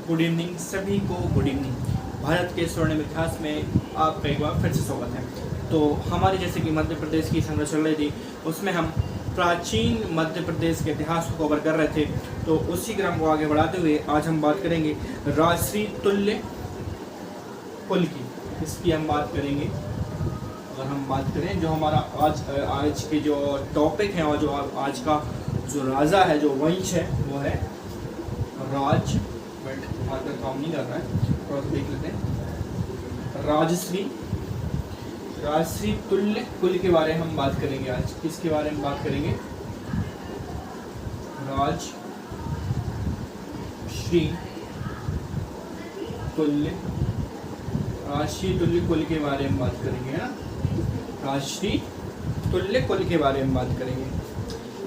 Good evening सभी को, good evening. Bharat के स्वर्णिम इतिहास में आपका एक बार फिर से स्वागत है। तो हमारी जैसे कि मध्य प्रदेश की संरचना चल रही थी, उसमें हम प्राचीन मध्य प्रदेश के इतिहास को कवर कर रहे थे। तो उसी क्रम को आगे बढ़ाते हुए आज हम बात करेंगे राजश्री तुल्य कुल की, इसकी हम बात करेंगे। अगर हम बात करें जो हमारा आज के जो टॉपिक है और जो आज का जो राजा है, जो वंश है, वो है राज, बट हमारा काम नहीं कर रहा है, थोड़ा सा देख लेते हैं। राजश्री तुल्य कुल के बारे में हम बात करेंगे आज। किसके बारे में बात करेंगे? राजश्री तुल्य कुल के बारे में बात करेंगे ना। राजश्री तुल्य कुल के बारे में बात करेंगे।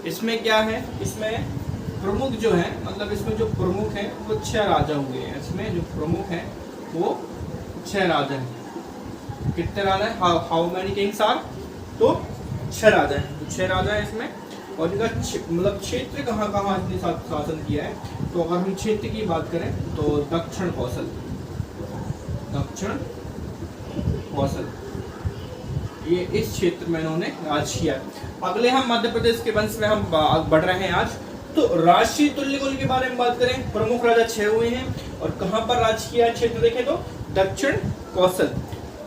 इसमें क्या है, इसमें प्रमुख जो है, मतलब इसमें जो प्रमुख है वो 6 राजा हुए हैं। इसमें जो प्रमुख है वो 6 राजा हैं। कितने राजा हैं? How many kings are? तो 6 राजा हैं। तो 6 राजा हैं इसमें। और इनका मतलब क्षेत्र कहाँ कहाँ इसने शासन किया है, तो अगर हम क्षेत्र की बात करें तो दक्षिण कौशल ये इस क्षेत्र में इन्होंने राज किया। अगले हम मध्य प्रदेश के वंश में हम बढ़ रहे हैं आज। तो राजश्री तुल्य कुल के बारे में बात करें, प्रमुख राजा 6 हुए हैं और कहां पर राज किया है क्षेत्र देखें तो दक्षिण कौशल।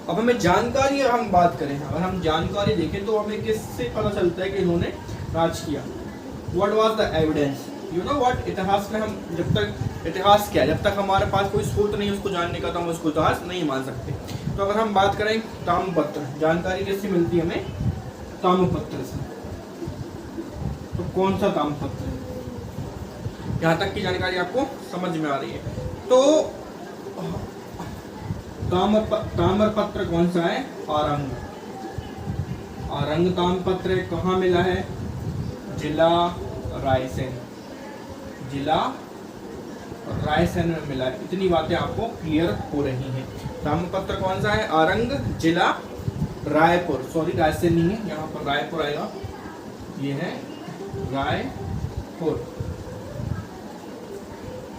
अब हमें जानकारी हम बात करें, अगर हम जानकारी देखें तो हमें किससे पता चलता है कि इन्होंने राज किया? What was the evidence? You know what? इतिहास में हम जब तक इतिहास क्या है, जब तक हमारे पास कोई स्रोत नहीं उसको जानने का, तो हम उसको इतिहास नहीं मान सकते। तो अगर हम बात करें ताम्रपत्र, जानकारी किससे मिलती है हमें? ताम्रपत्र से। तो कौन सा ताम्रपत्र है? यहाँ तक की जानकारी आपको समझ में आ रही है। तो ताम्रपत्र कौन सा है? आरंग ताम्रपत्र कहाँ मिला है? जिला रायसेन में मिला है। इतनी बातें आपको क्लियर हो रही हैं। ताम्रपत्र कौन सा है? आरंग, जिला रायपुर, सॉरी रायसेन नहीं है, यहाँ पर रायपुर आएगा। ये है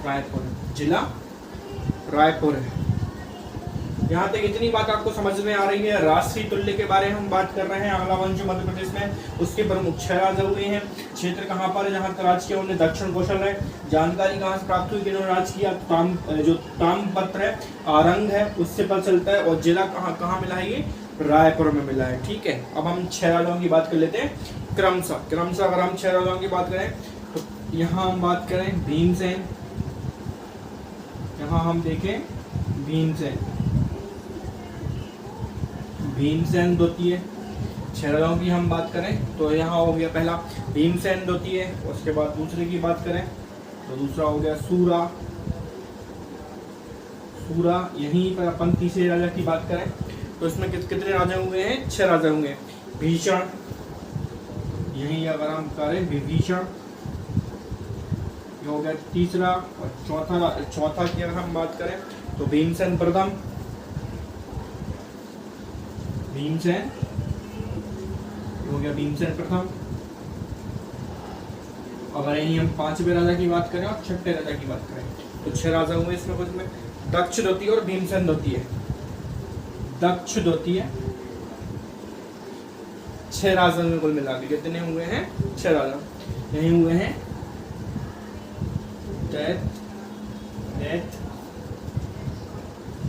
रायपुर, जिला रायपुर है। यहाँ तक इतनी बात आपको समझ में आ रही है। राजश्री तुल्य के बारे में हम बात कर रहे हैं। अगला वंश मध्य प्रदेश में, उसके प्रमुख 6 राजा हुए हैं। क्षेत्र कहाँ पर है जहाँ राज किया? उन्होंने दक्षिण कौशल है। जानकारी कहाँ से प्राप्त हुई कि इन्होंने राज किया? जो ताम्रपत्र है, आरंग है, उससे पता चलता है। और जिला कहाँ मिला है? ये रायपुर में मिला है। ठीक है, अब हम 6 राजाओं की बात कर लेते हैं क्रमशः। अगर हम 6 राजाओं की बात करें तो यहाँ हम बात करें भीमसेन, यहाँ हम देखें भीमसेन द्वितीय। 6 राजाओं की हम बात करें तो यहाँ हो गया पहला भीमसेन द्वितीय। उसके बाद दूसरे की बात करें तो दूसरा हो गया सूरा। यहीं पर अपन तीसरे राजा की बात करें तो इसमें कितने राजा हुए हैं? 6 राजा हुए हैं। भीषण, यहीं अगर हम करें विभीषण, हो गया तीसरा। और चौथा की अगर हम बात करें तो भीमसेन प्रथम, हो गया भीमसेन प्रथम। अगर यहीं हम 5वें राजा की बात करें और 6ठे राजा की बात करें तो 6 राजा हुए इसमें कुछ में दक्ष द्वितीय और भीमसेन द्वितीय। 6 राजा में कुल मिला के कितने हुए हैं? 6 राजा। यहीं हुए हैं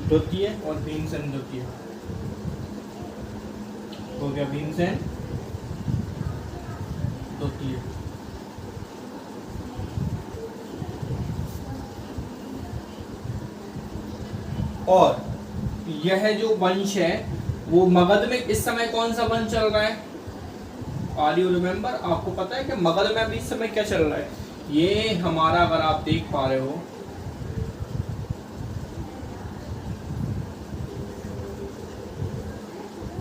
द्वितीय और भीमसेन द्वितीय। हो गया भीमसेन द्वितीय। और यह जो वंश है वो मगध में इस समय कौन सा वंश चल रहा है? Are you remember? आपको पता है कि मगध में अभी इस समय क्या चल रहा है? ये हमारा, अगर आप देख पा रहे हो,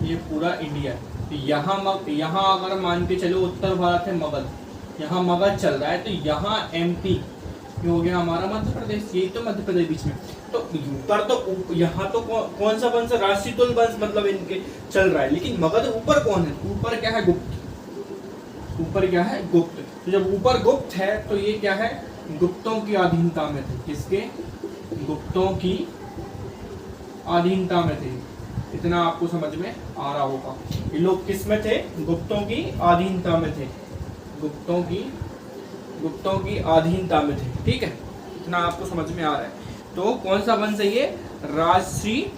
ये पूरा इंडिया। यहाँ अगर मान के चलो उत्तर भारत है मगध, यहाँ मगध चल रहा है, तो यहाँ MP हो गया हमारा मध्य प्रदेश। यही तो मध्य प्रदेश बीच में। तो ऊपर तो यहाँ तो कौन सा वंश? राजश्री तुल्य वंश मतलब इनके चल रहा है। लेकिन मगध ऊपर कौन है? ऊपर क्या है? गुप्त। ऊपर क्या है? गुप्त। तो जब ऊपर गुप्त है तो ये क्या है? गुप्तों की अधीनता में थे। किसके? गुप्तों की अधीनता में थे। इतना आपको समझ में आ रहा होगा। ये लोग किस में थे? गुप्तों की अधीनता में थे। गुप्तों की अधीनता में थे। ठीक है, इतना आपको समझ में आ रहा है। तो कौन सा वंश है ये? राजश्री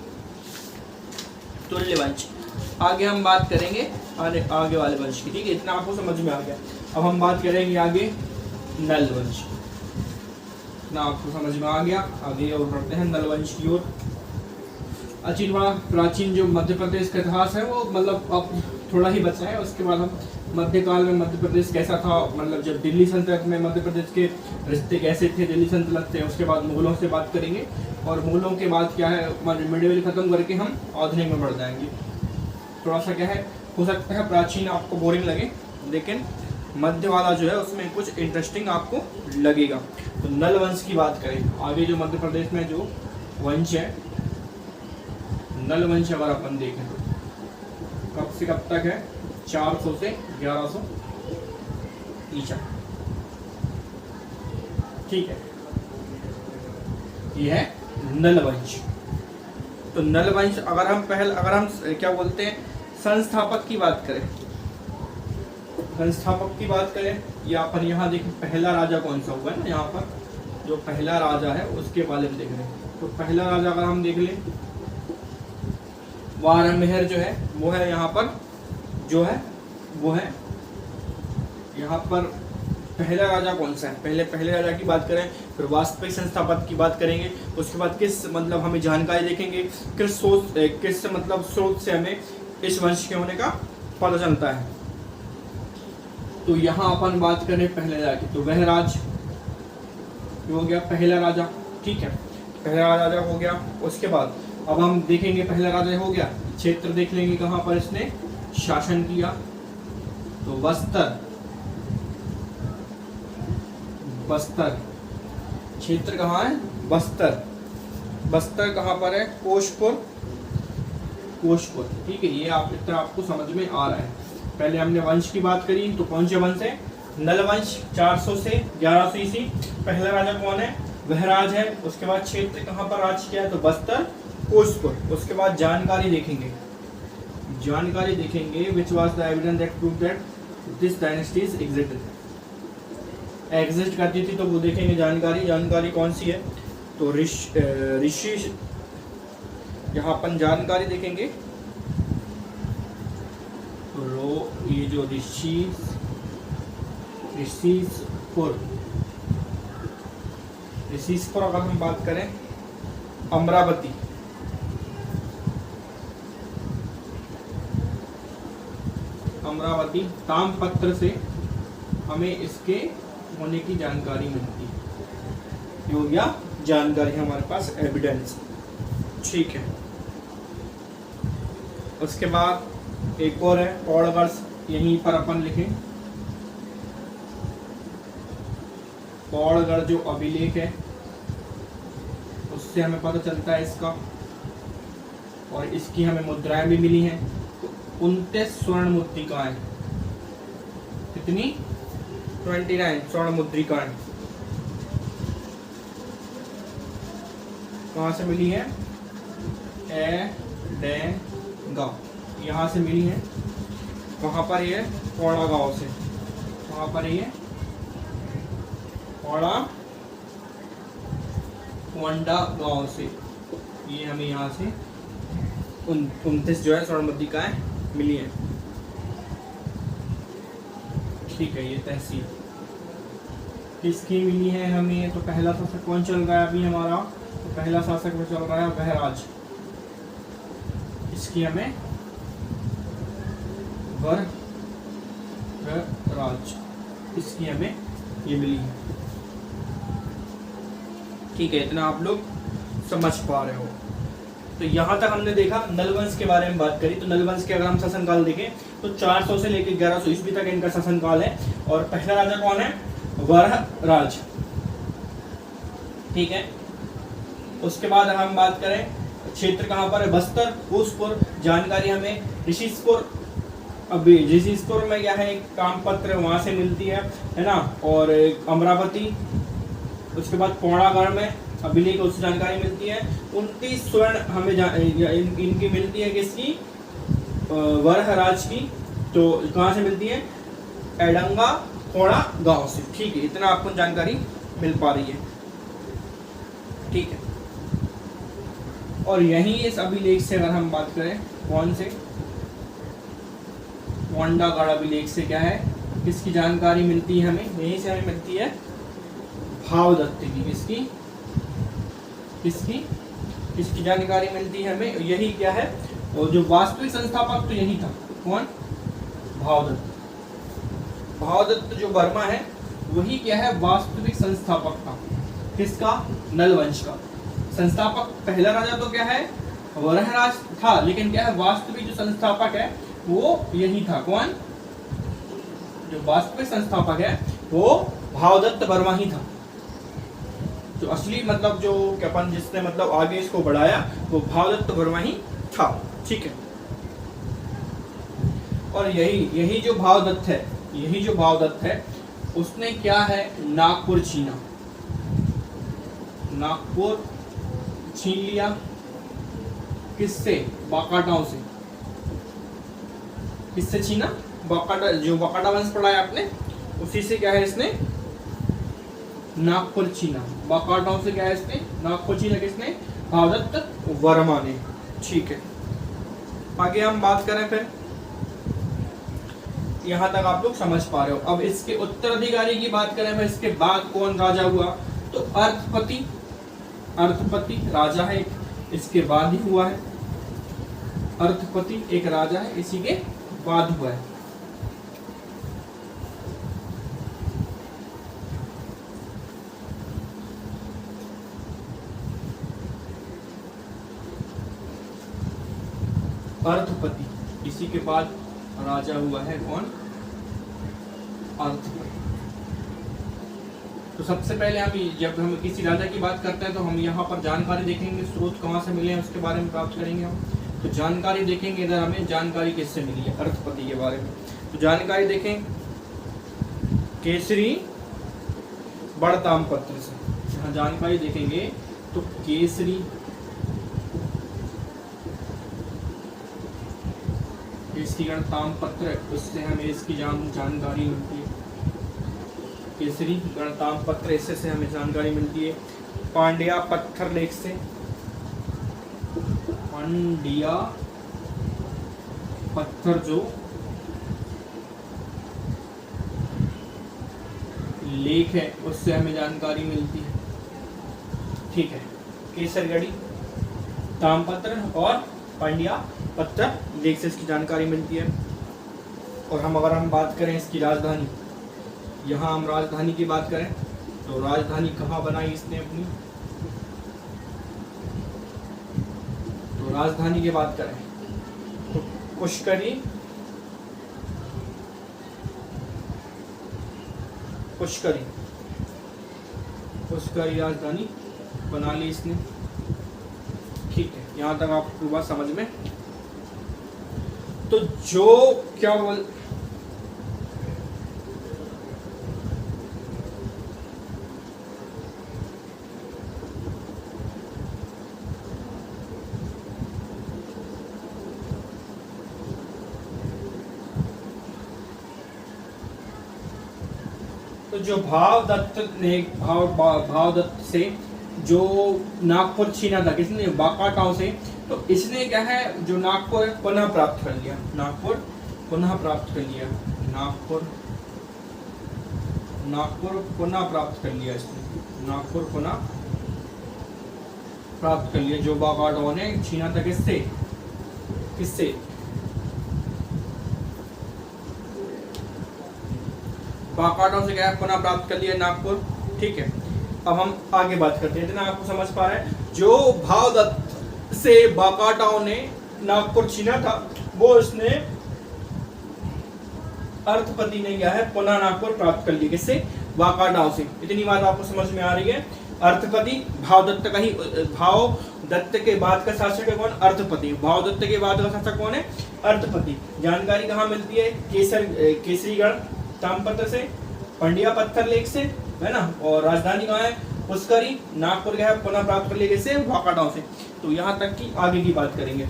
तुल्य वंश। आगे हम बात करेंगे आगे वाले वंश की। ठीक है, इतना आपको समझ में आ गया। अब हम बात करेंगे आगे नल वंश। इतना आपको समझ में आ गया। आगे और बढ़ते हैं नल वंश की ओर। प्राचीन जो मध्य प्रदेश का इतिहास है वो मतलब अब थोड़ा ही बचा है। उसके बाद हम मध्यकाल में मध्य प्रदेश कैसा था, मतलब जब दिल्ली सल्तनत में मध्य प्रदेश के रिश्ते कैसे थे दिल्ली सल्तनत से, उसके बाद मुगलों से बात करेंगे। और मुगलों के बाद क्या है, मिडिवल खत्म करके हम आधुनिक में बढ़ जाएंगे। थोड़ा सा क्या है, हो सकता है प्राचीन आपको बोरिंग लगे, लेकिन मध्य वाला जो है उसमें कुछ इंटरेस्टिंग आपको लगेगा। तो नल वंश की बात करें, आगे जो मध्य प्रदेश में जो वंश है, नल वंश अगर अपन देखें तो कब से कब तक है? 400 से 1100 ईसा। ठीक है, ये है नल वंश। तो नल वंश अगर हम क्या बोलते हैं, संस्थापक की बात करें, या अपन यहाँ देखें पहला राजा कौन सा हुआ है ना, यहाँ पर जो पहला राजा है उसके बारे में देख रहे हैं। तो पहला राजा अगर हम देख लें, वारामेहर जो है वो है यहाँ पर, जो है वो है यहाँ पर पहला राजा कौन सा है? पहले राजा की बात करें, फिर वास्तविक संस्थापक की बात करेंगे। उसके बाद किस मतलब हमें जानकारी देखेंगे, किस मतलब स्रोत से हमें इस वंश के होने का पता चलता है। तो यहाँ अपन बात करें पहले राजा की, तो वह राज हो गया पहला राजा। ठीक है, पहला राजा हो गया। उसके बाद अब हम देखेंगे पहला राजा हो गया, क्षेत्र देख लेंगे कहाँ पर इसने शासन किया। तो बस्तर क्षेत्र कहाँ है? बस्तर कहाँ पर है? कोशपुर। ठीक है, ये इतना आपको समझ में आ रहा है। पहले हमने वंश की बात करी, तो कौन से वंश है? नल वंश। 400 से 1100 ईस्वी। पहला राजा कौन है? वह राज है। उसके बाद क्षेत्र कहाँ पर राज किया है? तो बस्तर, कोशपुर। उसके बाद जानकारी देखेंगे which was the evidence that proved that this dynasties exist करती थी। तो वो देखेंगे जानकारी कौन सी है? तो ऋषि, यहाँ अपन जानकारी देखेंगे। तो ये जो ऋषिसपुर अगर हम बात करें, अमरावती, ताम्रपत्र से हमें इसके होने की जानकारी मिलती है। ये हो गया जानकारी हमारे पास, एविडेंस। ठीक है, उसके बाद एक और है पौड़गढ़। यहीं पर अपन लिखें पौड़गढ़, जो अभिलेख है उससे हमें पता चलता है इसका, और इसकी हमें मुद्राएं भी मिली हैं। 29 स्वर्ण मुद्रिकाएं। कितनी? 29 स्वर्ण मुद्रिकाएं। कहाँ से मिली है? गांव, यहाँ से मिली है। कहाँ पर ये? पौड़ा गांव से। कहाँ पर ये? पौड़ा गांव से। ये हमें यहाँ से 29 जो है स्वर्ण मुद्रिकाएं मिली है। ठीक है, ये तहसील किसकी मिली है हमें? तो पहला शासक कौन चल रहा है अभी हमारा? तो पहला शासक में चल रहा है वह राज। इसकी हमें राज, इसकी हमें ये मिली है। ठीक है, इतना आप लोग समझ पा रहे हो। तो यहाँ तक हमने देखा नल वंश के बारे में बात करी। तो नल वंश के अगर हम शासनकाल देखें तो 400 से लेकर 1100 ईस्वी तक इनका शासनकाल है। और पहला राजा कौन है? वह राज। ठीक है, उसके बाद हम बात करें क्षेत्र कहाँ पर है? बस्तर, कोसपुर। जानकारी हमें ऋषिसपुर, अभी ऋषिसपुर में क्या है? एक ताम्रपत्र वहां से मिलती है ना। और अमरावती, उसके बाद पौड़ागढ़ में अभिलेख उससे जानकारी मिलती है। 29 स्वर्ण हमें इनकी मिलती है किसकी, वरह राज की। तो कहाँ से मिलती है, एडंगा कोड़ा गांव से। ठीक है, इतना आपको जानकारी मिल पा रही है। ठीक है, और यही इस अभिलेख से अगर हम बात करें, कौन से, वांडागढ़ अभिलेख से क्या है, किसकी जानकारी मिलती है हमें, यहीं से हमें मिलती है भावदत्त की। किसकी किसकी किसकी जानकारी मिलती है हमें, यही क्या है, और जो वास्तविक संस्थापक तो यही था, कौन, भावदत्त। भावदत्त जो वर्मा है वही क्या है, वास्तविक संस्थापक था। किसका, नल वंश का। संस्थापक पहला राजा तो क्या है, वरहराज था, लेकिन क्या है, वास्तविक जो संस्थापक है वो यही था। कौन, जो वास्तविक संस्थापक है वो भावदत्त वर्मा ही था। जो असली मतलब जो अपन जिसने मतलब आगे इसको बढ़ाया वो भावदत्त वर्मा ही था। ठीक है, और यही जो भावदत्त है, यही जो भावदत्त है उसने क्या है, नागपुर छीना। नागपुर छीन लिया, किससे, बाकाटाओं से। किससे छीना, बाकाटा, जो बाकाटा वंश पढ़ा है आपने उसी से क्या है, इसने नागपुर छीना। बाकाटाओं से क्या है, इसने नागपुर छीना। किसने, भावदत्त वर्मा ने। ठीक है, आगे हम बात करें फिर, यहां तक आप लोग समझ पा रहे हो। अब इसके उत्तराधिकारी की बात करें फिर, इसके बाद कौन राजा हुआ, तो अर्थपति। अर्थपति राजा है, इसके बाद ही हुआ है। अर्थपति एक राजा है, इसी के बाद हुआ है। अर्थपति, इसी के बाद राजा हुआ है कौन, अर्थपति। तो सबसे पहले हम जब हम किसी राजा की बात करते हैं तो हम यहाँ पर जानकारी देखेंगे, स्रोत कहाँ से मिले हैं उसके बारे में प्राप्त करेंगे हम। तो जानकारी देखेंगे, इधर हमें जानकारी किससे मिली है, अर्थपति के बारे में। तो जानकारी देखें केसरी बड़तामपत्र से। यहाँ जानकारी देखेंगे तो केसरी इसकी गणतामपत्र, उससे हमें इसकी जानकारी मिलती है। केसरी गणतामपत्र, इससे से हमें जानकारी मिलती है। पांड्या पत्थर लेख से, पांड्या पत्थर जो लेख है उससे हमें जानकारी मिलती है। ठीक है, केसरगढ़ी तामपत्र और पांड्या पत्थर लेख से इसकी जानकारी मिलती है। और अगर हम बात करें इसकी राजधानी, यहाँ हम राजधानी की बात करें तो राजधानी कहाँ बनाई इसने अपनी, तो राजधानी की बात करें तो पुष्करी, पुष्करी राजधानी बना ली इसने। ठीक है, यहाँ तक आपको बात समझ में। तो जो क्या बोल, तो जो भावदत्त ने भावदत्त से जो नागपुर छीना था, किसने, बाकाटाओं से, तो इसने क्या है जो नागपुर पुनः प्राप्त कर लिया। नागपुर पुनः प्राप्त कर लिया। नागपुर पुनः प्राप्त कर लिया इसने। नागपुर पुनः प्राप्त कर लिया जो बाकाटाओं ने छीना था। किससे, किससे, बाकाटाओं से क्या है, पुनः प्राप्त कर लिया नागपुर। ठीक है, अब हम आगे बात करते हैं, इतना आपको समझ पा रहे हैं। जो भावदत्त से बाकाटाओं ने नागपुर छीना था वो इसने अर्थपति ने क्या है, पुनः नागपुर प्राप्त कर लिया। किससे, बाकाटाओं से। इतनी बात आपको समझ में आ रही है। अर्थपति भावदत्त का ही, भावदत्त के बाद का शासक है कौन, अर्थपति। भावदत्त के बाद का शासक कौन है, अर्थपति। जानकारी कहाँ मिलती है, केसरीगढ़ तामपत्र से, पांड्या पत्थर लेख से, है ना। और राजधानी कहाँ है, पुष्करी, नागपुर गया है, पुनः प्राप्त कर लिया कैसे, वाकाटक से। तो यहाँ तक की आगे की बात करेंगे।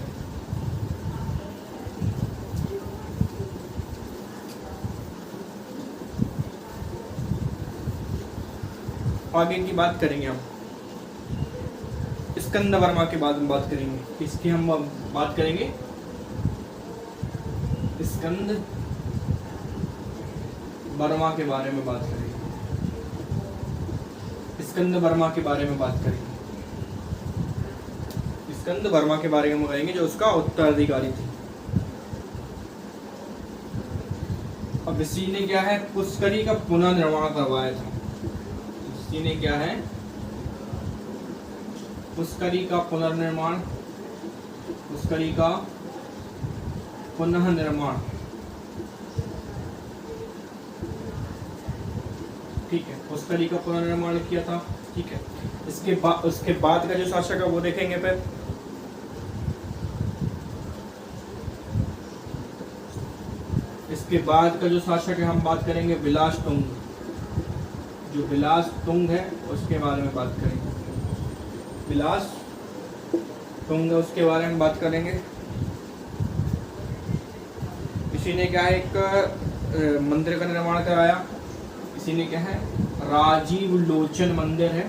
आगे की बात करेंगे हम स्कंद वर्मा के बाद में बात करेंगे। इसकी हम बात करेंगे स्कंद वर्मा के बारे में बात करेंगे। स्कंद वर्मा के बारे में बात करेंगे। स्कंद वर्मा के बारे में करेंगे जो उसका उत्तराधिकारी थे। अब इसी ने क्या है, पुष्करी का पुनर्निर्माण करवाया था। इसी ने क्या है, पुष्करी का पुनर्निर्माण, पुष्करी का पुनः निर्माण, ठीक है, पुष्करी का पुनर्निर्माण किया था। ठीक है, उसके बाद का जो शासक है वो देखेंगे। फिर इसके बाद का जो शासक है हम बात करेंगे विलासतुंग। जो विलासतुंग है उसके बारे में बात करेंगे। विलासतुंग है उसके बारे में बात करेंगे। इसी ने क्या है, एक मंदिर का निर्माण कराया। इसी ने क्या है, राजीव लोचन मंदिर है।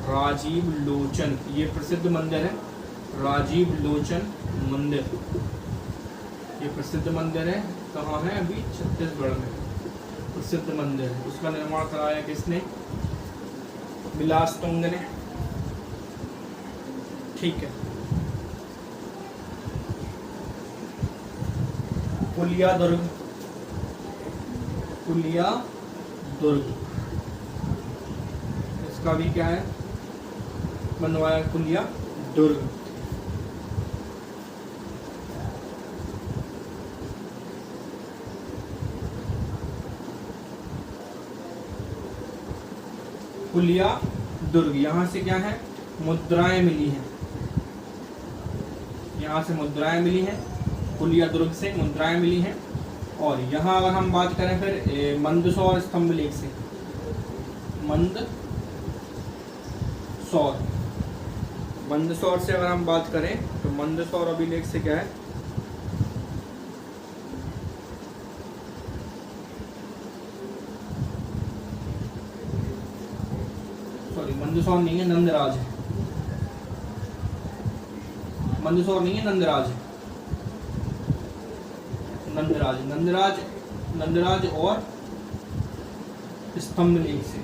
राजीव लोचन, ये प्रसिद्ध मंदिर है। राजीव लोचन मंदिर, ये प्रसिद्ध मंदिर है। कहाँ है, अभी छत्तीसगढ़ में प्रसिद्ध मंदिर है। उसका निर्माण कराया किसने, विलासतुंग ने। ठीक है, कुलिया दुर्ग, कुलिया दुर्ग, इसका भी क्या है, बनवाया कुलिया दुर्ग। कुलिया दुर्ग, यहाँ से क्या है, मुद्राएं मिली हैं। यहाँ से मुद्राएं मिली हैं, कुलिया दुर्ग से मुद्राएं मिली हैं। और यहाँ अगर हम बात करें फिर मंदसौर स्तंभ लेख से, मंदसौर से अगर हम बात करें तो मंदसौर अभिलेख से क्या है, सॉरी मंदसौर नहीं है, नंदराज है। मंदसौर नहीं है, नंदराज है। नंदराज और स्तंभ लेख से,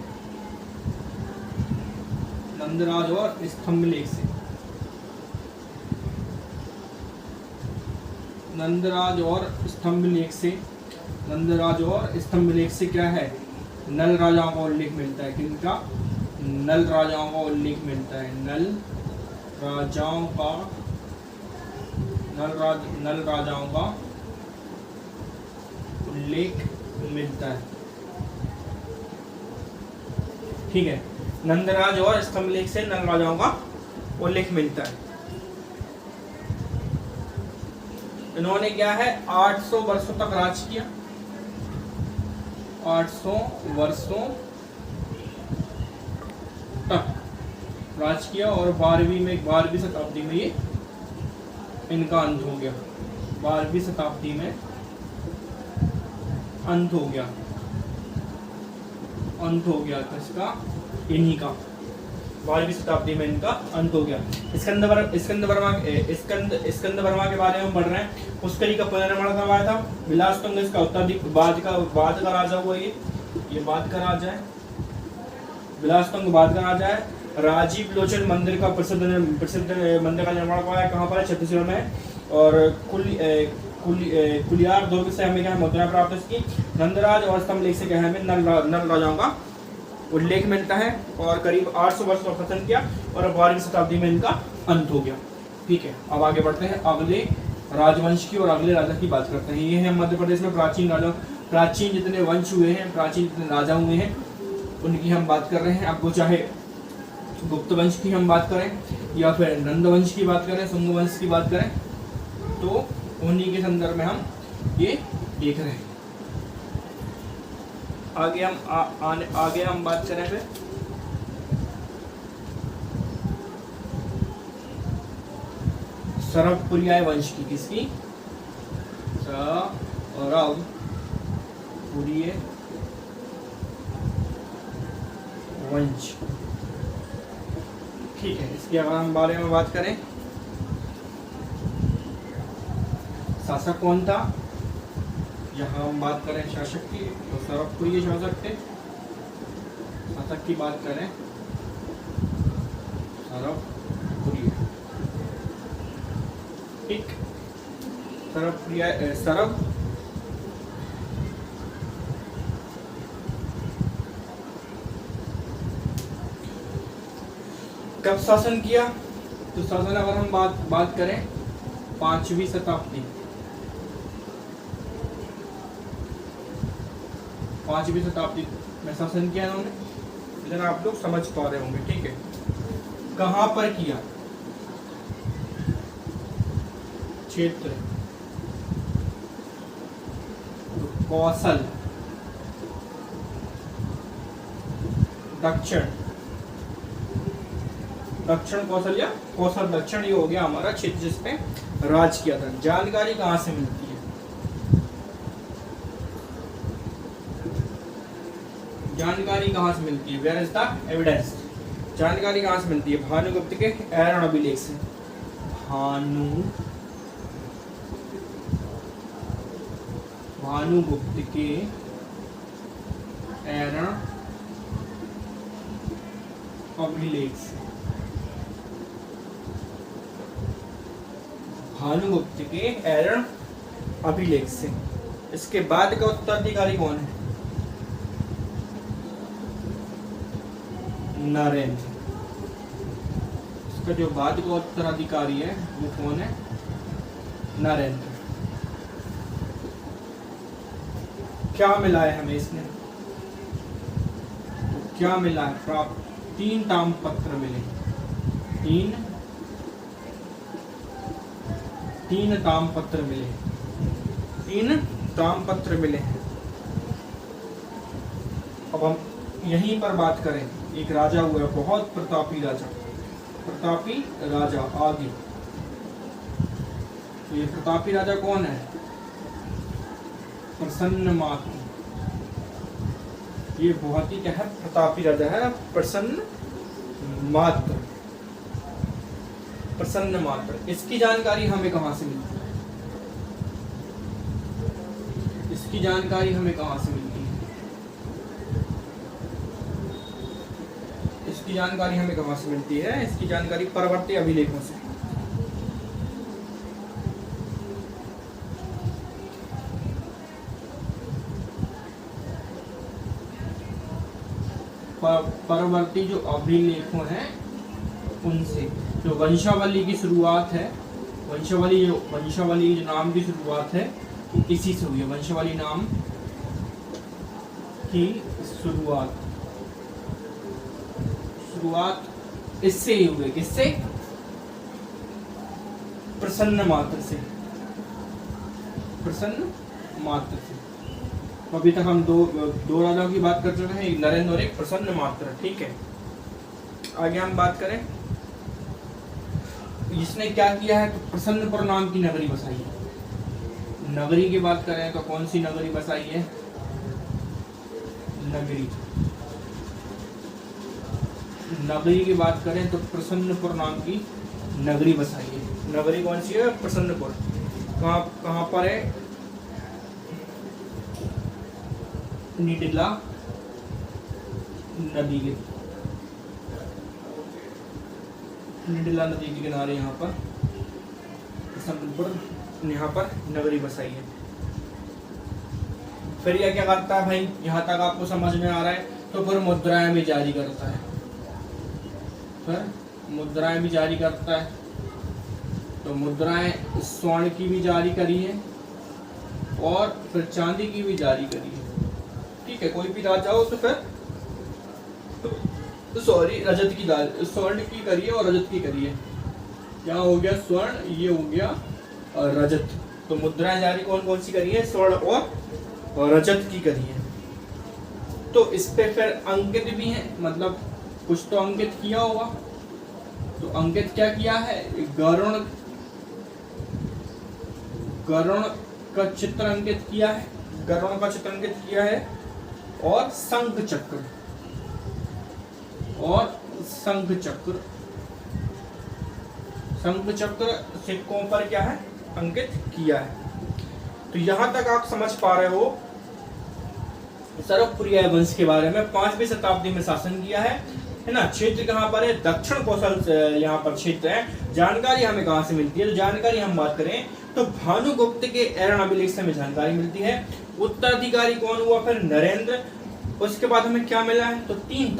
नंदराज और स्तंभ लेख से, नंदराज और स्तंभ लेख से, नंदराज और स्तंभ लेख से क्या है, नल राजाओं का उल्लेख मिलता है। किनका, नल राजाओं का उल्लेख मिलता है। नल राजाओं का, नल राजाओं का उल्लेख मिलता है। ठीक है, नंदराज और स्तंभ लेख से नल राजाओं का उल्लेख मिलता है। इन्होंने क्या है, 800 वर्षों तक राज किया। 800 वर्षों तक राज किया और 12वीं शताब्दी में ये इनका अंत हो गया। 12वीं शताब्दी में अंत हो गया किसका, इन्हीं का। 12वीं शताब्दी में इनका अंत हो गया। स्कंद वर्मा के बारे में पढ़ रहे हैं। पुष्करी का पुनर्निर्माण करवाया था। विलासतुंग इसका उत्तराधिकारी, बाद का राजा हुआ। ये बाद का राजा है। विलासतुंग बाद का राजा है। राजीव लोचन मंदिर का प्रसिद्ध मंदिर का निर्माण करवाया। कहाँ पर है, छत्तीसगढ़ में है। और कुलियार दुर्ग से हमें क्या मुद्रा प्राप्त इसकी। नंदराज और स्तंभ लेख से क्या है, हमें नल राजाओं का उल्लेख मिलता है। और करीब 800 वर्ष का शासन किया और 12वीं शताब्दी में इनका अंत हो गया। ठीक है, अब आगे बढ़ते हैं, अगले राजवंश की और अगले राजा की बात करते हैं। ये है मध्य प्रदेश में प्राचीन जितने वंश हुए हैं, प्राचीन जितने राजा हुए हैं, उनकी हम बात कर रहे हैं। अब वो चाहे गुप्त वंश की हम बात करें या फिर नंद वंश की बात करें, शुंग वंश की बात करें, तो उन्हीं के संदर्भ में हम ये देख रहे हैं। आगे हम बात करें फिर सरवपुरिया वंश की, किसकी? सरवपुरिया वंश। ठीक है, इसके अगर हम बारे में बात करें, शासक कौन था? यहाँ हम बात करें शासक की तो सरवपुरिया शासक थे। शासक की बात करें सरवपुरिया, ठीक। सरवपुरिया सरव कब शासन किया? तो शासन अगर हम बात करें 5वीं शताब्दी, 5वीं शताब्दी में शासन किया इन्होंने। इधर आप लोग समझ पा रहे होंगे, ठीक है। कहाँ पर किया? क्षेत्र कौशल, दक्षिण कौशल या कौशल दक्षिण, ये हो गया हमारा क्षेत्र जिसपे राज किया था। जानकारी कहाँ से मिलती है? जानकारी कहाँ से मिलती है? Where is the evidence? जानकारी कहाँ से मिलती है? भानुगुप्त के ऐरण अभिलेख से। भानुगुप्त के ऐरण अभिलेख से। भानुगुप्त के ऐरण अभिलेख से। इसके बाद का उत्तराधिकारी कौन है? नरेंद्र। इसका जो बाद का उत्तराधिकारी है वो कौन है? नरेंद्र। क्या मिला है हमें इसमें? तो क्या मिला है? प्राप्त 3 ताम्रपत्र मिले। 3 ताम्रपत्र मिले। 3 ताम्रपत्र मिले। अब हम यहीं पर बात करें, एक राजा हुआ है बहुत प्रतापी राजा। प्रतापी राजा आगे, तो ये प्रतापी राजा कौन है? प्रसन्नमात्र। ये बहुत ही क्या है? प्रतापी राजा है, प्रसन्नमात्र। प्रसन्नमात्र। इसकी जानकारी हमें कहाँ से मिलती है? इसकी जानकारी हमें कहाँ से मिलती है? इसकी जानकारी हमें कहाँ से मिलती है? इसकी जानकारी परवर्ती अभिलेखों से। परवर्ती जो अभिलेखों हैं उनसे। जो वंशावली की शुरुआत है, वंशावली जो नाम की शुरुआत है वो इसी से हुई है। वंशावली नाम की शुरुआत इससे ही हुई। किससे? प्रसन्नमात्र से। प्रसन्नमात्र से। तो अभी तक हम दो राजाओं की बात कर चुके हैं, एक नरेंद्र और एक प्रसन्नमात्र, ठीक है। आगे हम बात करें, इसने क्या किया है? तो प्रसन्नपुर नाम की नगरी बसाई है। नगरी की बात करें तो कौन सी नगरी बसाई है? नगरी की बात करें तो प्रसन्नपुर नाम की नगरी बसाई है। नगरी कौन सी है? प्रसन्नपुर। कहाँ पर है? निडिला नदी के किनारे यहाँ पर प्रसन्नपुर, यहाँ पर नगरी बसाई है। फिर यह क्या करता है भाई? यहाँ तक आपको समझ में आ रहा है? तो फिर मुद्राएं भी जारी करता है। तो मुद्राएं स्वर्ण की भी जारी करी है और फिर चांदी की भी जारी करी है, ठीक है। कोई भी राजा हो तो फिर रजत की स्वर्ण की करिए और रजत की करिए। क्या हो गया? स्वर्ण, ये हो गया रजत। तो मुद्राएं जारी कौन सी करी है? स्वर्ण और रजत की करी है। तो इस पे फिर अंकित भी है, मतलब कुछ तो अंकित किया होगा। तो अंकित क्या किया है? गरुड़ का चित्र अंकित किया है, गरुड़ का चित्र अंकित किया है, और शंख चक्र, शंख चक्र सिक्कों पर क्या है, अंकित किया है। तो यहां तक आप समझ पा रहे हो सरवपुरिया वंश के बारे में। 5वीं शताब्दी में शासन किया है ना। क्षेत्र कहाँ पर है, दक्षिण कौशल यहाँ पर क्षेत्र है। जानकारी हमें कहाँ से मिलती है, तो जानकारी हम बात करें तो भानुगुप्त के एरन अभिलेख से हमें जानकारी मिलती है। उत्तराधिकारी कौन हुआ, फिर नरेंद्र। उसके बाद हमें क्या मिला है, तो तीन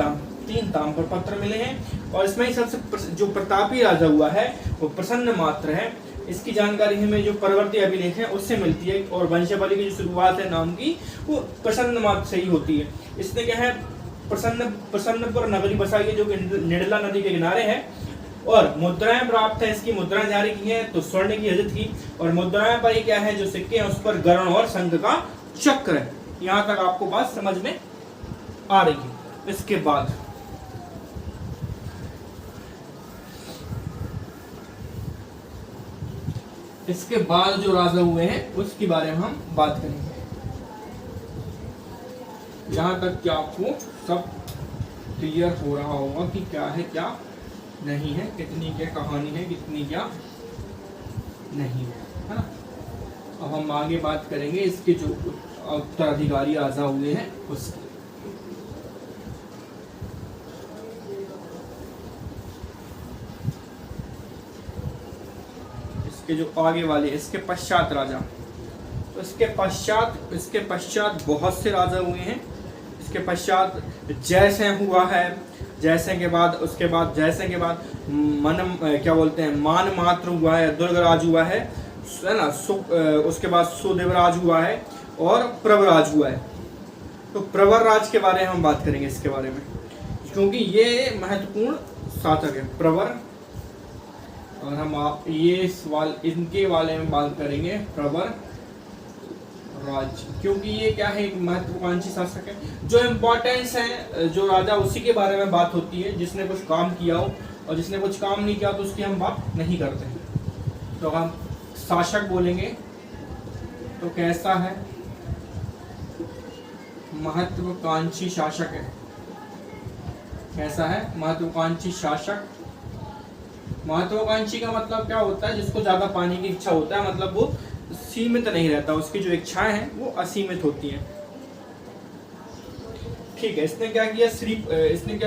ताम्र पत्र मिले हैं, और इसमें सबसे जो प्रतापी राजा हुआ है वो प्रसन्न मात्र है। इसकी जानकारी हमें जो परवर्ती अभिलेख है उससे मिलती है, और वंशावली की जो शुरुआत है नाम की वो प्रसन्न मात्र से ही होती है। इसने क्या है, प्रसन्नपुर नगरी बसाई है जो कि निडला नदी के किनारे है, और मुद्राएं प्राप्त है, इसकी मुद्राएं जारी की है तो स्वर्ण की रजत की, और मुद्राएं पर क्या है, जो सिक्के हैं उस पर गरुड़ और शंख का चक्र है। यहाँ तक आपको बात समझ में आ रही है। इसके बाद जो राजा हुए हैं उसके बारे में हम बात करेंगे। यहाँ तक कि आपको सब क्लियर हो रहा होगा कि क्या है क्या नहीं है, कितनी क्या कहानी है, कितनी क्या नहीं है ना। अब हम आगे बात करेंगे इसके जो उत्तराधिकारी राजा हुए हैं उसकी। इसके जो आगे वाले, इसके पश्चात राजा, तो इसके पश्चात बहुत से राजा हुए हैं। इसके पश्चात जयसिंह हुआ है, जयसिंह के बाद उसके बाद जयसिंह के बाद मान मात्र हुआ है, दुर्गराज हुआ है ना, उसके बाद सुदेवराज हुआ है, और प्रवरराज हुआ है। तो प्रवरराज के बारे में हम बात करेंगे इसके बारे में, क्योंकि ये महत्वपूर्ण शासक है प्रवर, और हम ये सवाल इनके बारे में बात करेंगे प्रवर राज, क्योंकि ये क्या है, एक महत्वाकांक्षी शासक है। जो इम्पोर्टेंस है जो राजा, उसी के बारे में बात होती है जिसने कुछ काम किया हो, और जिसने कुछ काम नहीं किया तो उसकी हम बात नहीं करते हैं। तो हम शासक बोलेंगे तो कैसा है, महत्वाकांक्षी शासक है। कैसा है, महत्वाकांक्षी शासक। महत्वाकांक्षी का मतलब क्या होता है, जिसको ज्यादा पाने की इच्छा होता है, मतलब वो सीमित नहीं रहता, उसकी जो इच्छाएं हैं वो असीमित होती हैं। ठीक है, इसने क्या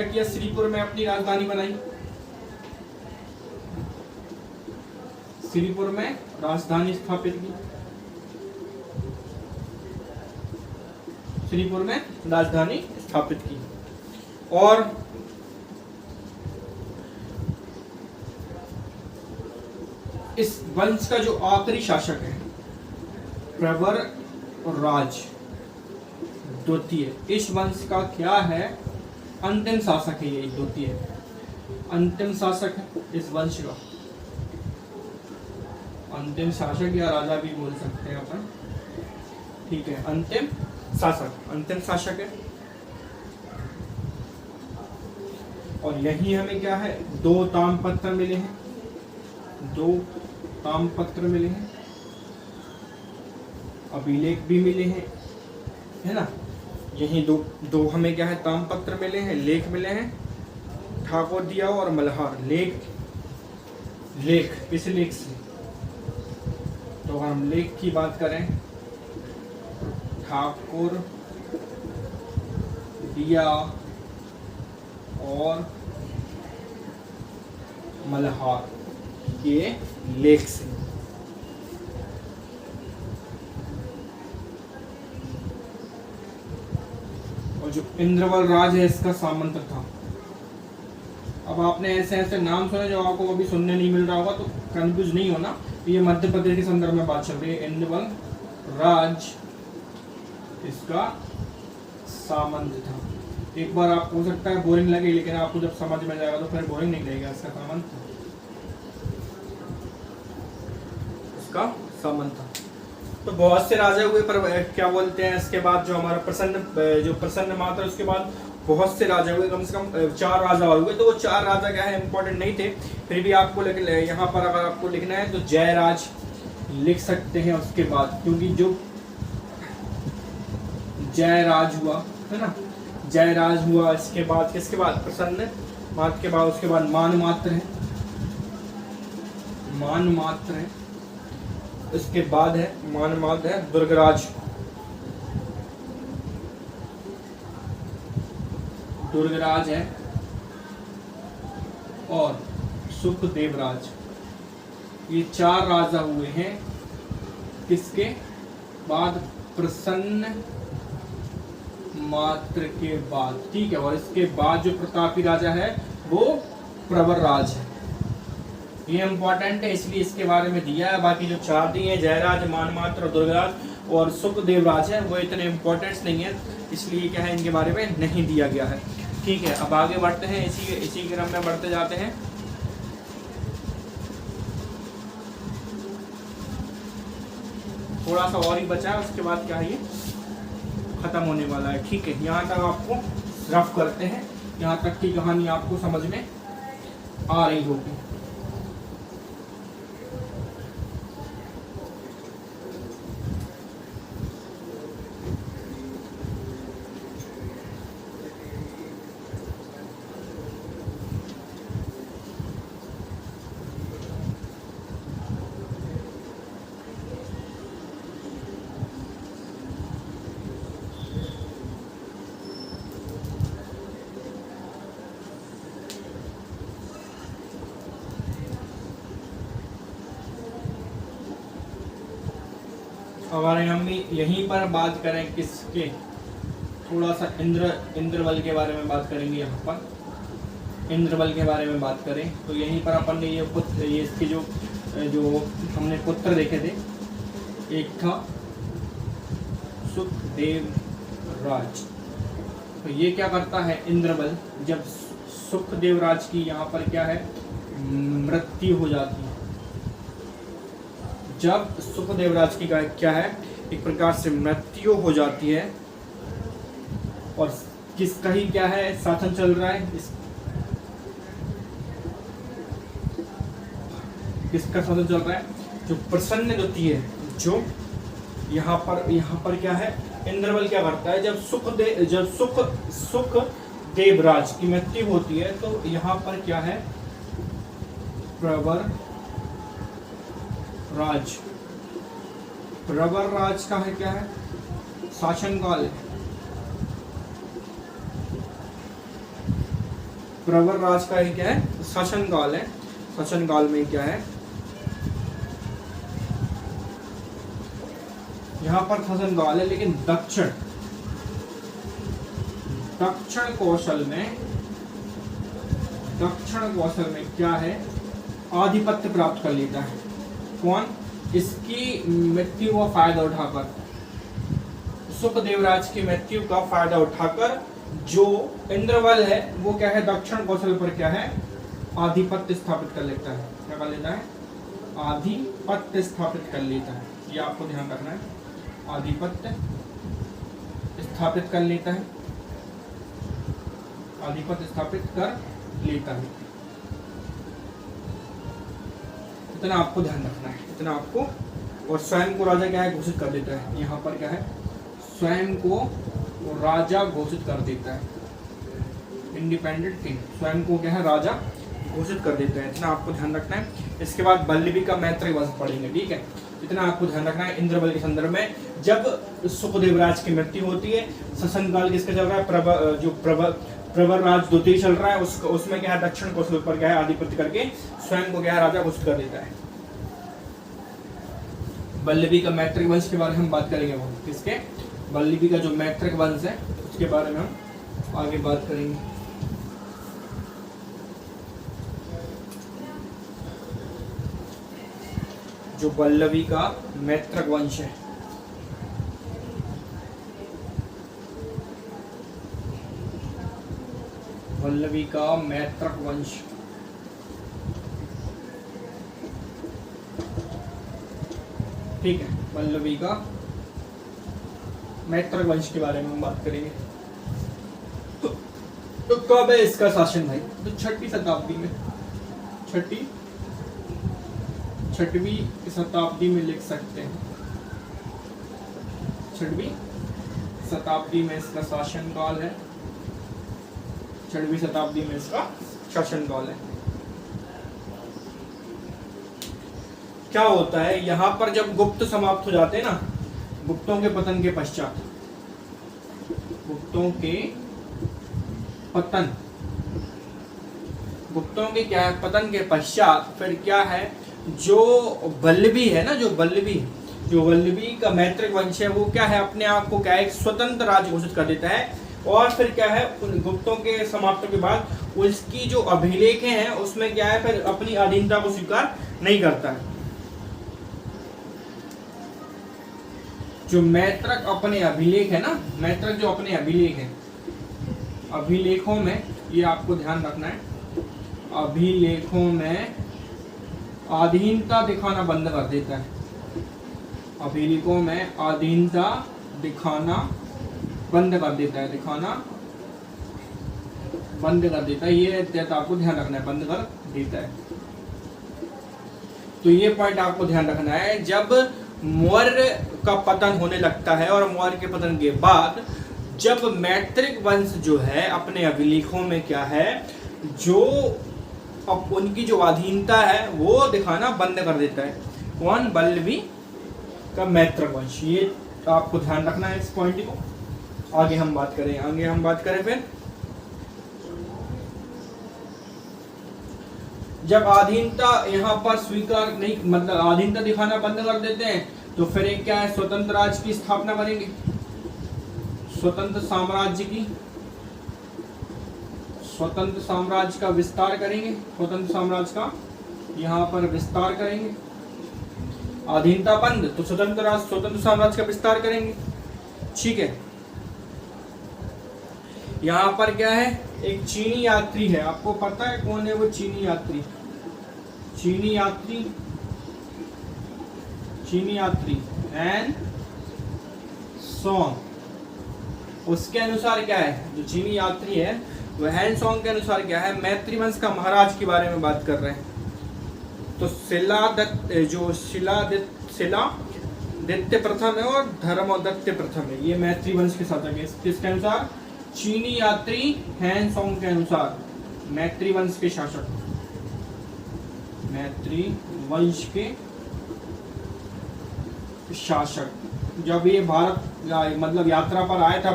किया, श्रीपुर में अपनी राजधानी बनाई, श्रीपुर में राजधानी स्थापित की, श्रीपुर में राजधानी स्थापित की। और इस वंश का जो आखिरी शासक है प्रवरराज द्वितीय, इस वंश का क्या है, अंतिम शासक है, ये द्वितीय अंतिम शासक है इस वंश का, अंतिम शासक या राजा भी बोल सकते हैं अपन। ठीक है, अंतिम शासक है। और यही हमें क्या है, 2 ताम्रपत्र मिले हैं, 2 ताम्रपत्र मिले हैं, अभिलेख भी मिले हैं, है ना। यही दो हमें क्या है, ताम्रपत्र मिले हैं, लेख मिले हैं, ठाकुर दिया और मल्हार। लेख किस लेख से, तो हम लेख की बात करें, ठाकुर दिया और मल्हार, ये लेख से। और जो इंद्रवल राज है इसका सामंत था। अब आपने ऐसे ऐसे नाम सुने जो आपको अभी सुनने नहीं मिल रहा होगा, तो कंफ्यूज नहीं होना, ये मध्य प्रदेश के संदर्भ में बात चल रही है। इंद्रवल राज इसका सामंत था। एक बार आपको हो सकता है बोरिंग लगे, लेकिन आपको जब समझ में जाएगा तो फिर बोरिंग नहीं लगेगा। इसका सामंत था। तो बहुत से राजा हुए, पर क्या बोलते हैं, इसके बाद जो हमारा प्रसन्न मात्र, उसके बाद बहुत से राजा हुए, कम से कम 4 राजा और हुए। तो वो 4 राजा क्या है, इंपॉर्टेंट नहीं थे, फिर भी आपको यहाँ पर अगर आपको लिखना है तो जयराज, लिख सकते हैं उसके बाद, क्योंकि जो जयराज हुआ है ना, जयराज हुआ, इसके बाद किसके बाद प्रसन्न मात्र के बाद उसके बाद मान मात्र है, मान मात्र है, उसके बाद है मान मात्र है दुर्गराज, दुर्गराज है, और सुखदेवराज। ये 4 राजा हुए हैं किसके बाद, प्रसन्न मात्र के बाद, ठीक है। और इसके बाद जो प्रतापी राजा है वो प्रवरराज है। ये इंपॉर्टेंट है इसलिए इसके बारे में दिया है। बाकी जो 4 दिए हैं जयराज, मानमात्र, दुर्गराज और सुखदेवराज है वो इतने इंपॉर्टेंट नहीं है, इसलिए क्या है इनके बारे में नहीं दिया गया है, ठीक है। अब आगे बढ़ते हैं, इसी क्रम में बढ़ते जाते हैं। थोड़ा सा और ही बचा है, उसके बाद क्या है ये खत्म होने वाला है, ठीक है। यहाँ तक आपको रफ करते हैं, यहाँ तक की कहानी आपको समझ में आ रही होगी। अगर हम यहीं पर बात करें किसके, थोड़ा सा इंद्रवल के बारे में बात करेंगे। यहाँ पर इंद्रवल के बारे में बात करें तो यहीं पर अपन ने ये पुत्र, ये इसके जो हमने पुत्र देखे थे, एक था सुखदेवराज। तो ये क्या करता है इंद्रवल, जब सुखदेवराज की यहाँ पर क्या है मृत्यु हो जाती है, जब सुखदेवराज की क्या है एक प्रकार से मृत्यु हो जाती है, और किसका ही क्या है शासन चल रहा है, किसका शासन चल रहा है, जो प्रसन्न द्वितीय है, जो यहाँ पर क्या है इंद्रवल क्या करता है, जब सुखदेवराज की मृत्यु होती है तो यहाँ पर क्या है प्रवरराज का है क्या है शासनकाल है। प्रवरराज का है क्या है शासनकाल है। शासनकाल में क्या है यहाँ पर शासनकाल है, लेकिन दक्षिण कौशल में क्या है आधिपत्य प्राप्त कर लेता है। कौन, इसकी मृत्यु का फायदा उठाकर, सुखदेवराज की मृत्यु का फायदा उठाकर जो इंद्रवल है वो क्या है दक्षिण कौशल पर क्या है आधिपत्य स्थापित कर लेता है। क्या कर लेता है आधिपत्य स्थापित कर लेता है, ये आपको ध्यान रखना है। आधिपत्य स्थापित कर लेता है, आधिपत्य स्थापित कर लेता है, इतना आपको ध्यान रखना है, इतना आपको। और स्वयं को राजा क्या है घोषित कर देता है, यहाँ पर क्या है स्वयं को राजा घोषित कर देता है, इंडिपेंडेंट किंग, स्वयं को क्या है राजा घोषित कर देता है, इतना आपको ध्यान रखना है। इसके बाद वल्लभी का मैत्रेय वंश पढ़ेंगे, ठीक है, इतना आपको ध्यान रखना है। इंद्रवल के संदर्भ में जब सुखदेवराज की मृत्यु होती है, शासनकाल किसका चल रहा है प्रवरराज द्वितीय चल रहा है, उसमें क्या है दक्षिण कौशल पर क्या है आधिपत्य करके स्वयं को क्या है राजा घोषित कर देता है। वल्लभी का मैत्रेय वंश के बारे में हम बात करेंगे, वो किसके वल्लभी का जो मैत्रेय वंश है उसके बारे में हम आगे बात करेंगे। जो वल्लभी का मैत्रेय वंश है, वल्लभी का मैत्रेय वंश, ठीक है, वल्लभी का मैत्रेय वंश के बारे में हम बात करेंगे। तो कब है इसका शासन भाई, तो 6वीं शताब्दी में, 6वीं 6वीं शताब्दी में लिख सकते हैं। 6वीं शताब्दी में इसका शासनकाल है। 6वीं शताब्दी में इसका शासनकाल है। क्या होता है यहाँ पर जब गुप्त समाप्त हो जाते हैं ना, गुप्तों के पतन के पश्चात, गुप्तों के पतन, गुप्तों के क्या है पतन के पश्चात फिर क्या है, जो वल्लभी है ना, जो वल्लभी का मैत्रिक वंश है वो क्या है, अपने आप को क्या है एक स्वतंत्र राज्य घोषित कर देता है। और फिर क्या है, उन गुप्तों के समाप्ति के बाद उसकी जो अभिलेख हैं उसमें क्या है, फिर अपनी अधीनता को स्वीकार नहीं करता है। जो मैत्रक अपने अभिलेख है ना, मैत्रक जो अपने अभिलेख है, अभिलेखों में ये आपको ध्यान रखना है, अभिलेखों में अधीनता दिखाना बंद कर देता है। अभिलेखों में अधीनता दिखाना बंद कर देता है, दिखाना बंद कर देता है। ये आपको ध्यान रखना है, बंद कर देता है। तो ये पॉइंट आपको ध्यान रखना है। जब मौर्य का पतन होने लगता है और मौर्य के पतन के बाद जब मैत्रिक वंश जो है अपने अभिलेखों में क्या है, जो अब उनकी जो अधीनता है वो दिखाना बंद कर देता है। कौन? वल्लभी का मैत्रिक वंश। ये आपको ध्यान रखना है इस पॉइंट को। आगे हम बात करें फिर जब अधीनता यहाँ पर स्वीकार नहीं, मतलब अधीनता दिखाना बंद कर देते हैं, तो फिर एक क्या है, स्वतंत्र राज्य की स्थापना करेंगे, स्वतंत्र साम्राज्य का विस्तार करेंगे, स्वतंत्र साम्राज्य का यहाँ पर विस्तार करेंगे। अधीनता बंद तो स्वतंत्र साम्राज्य का विस्तार करेंगे। ठीक है। यहाँ पर क्या है, एक चीनी यात्री है, आपको पता है कौन है वो चीनी यात्री? चीनी यात्री एन सॉन्ग। उसके अनुसार क्या है, जो चीनी यात्री है वो हैन सॉन्ग के अनुसार क्या है, मैत्री वंश का महाराज के बारे में बात कर रहे हैं। तो शिलादित्य प्रथम है और धर्मदत्त प्रथम है, ये मैत्री वंश के शासक है। किसके अनुसार? चीनी यात्री हैन सॉन्ग के अनुसार मैत्री वंश के शासक, मैत्री वंश के शासक। जब ये भारत मतलब यात्रा पर आया था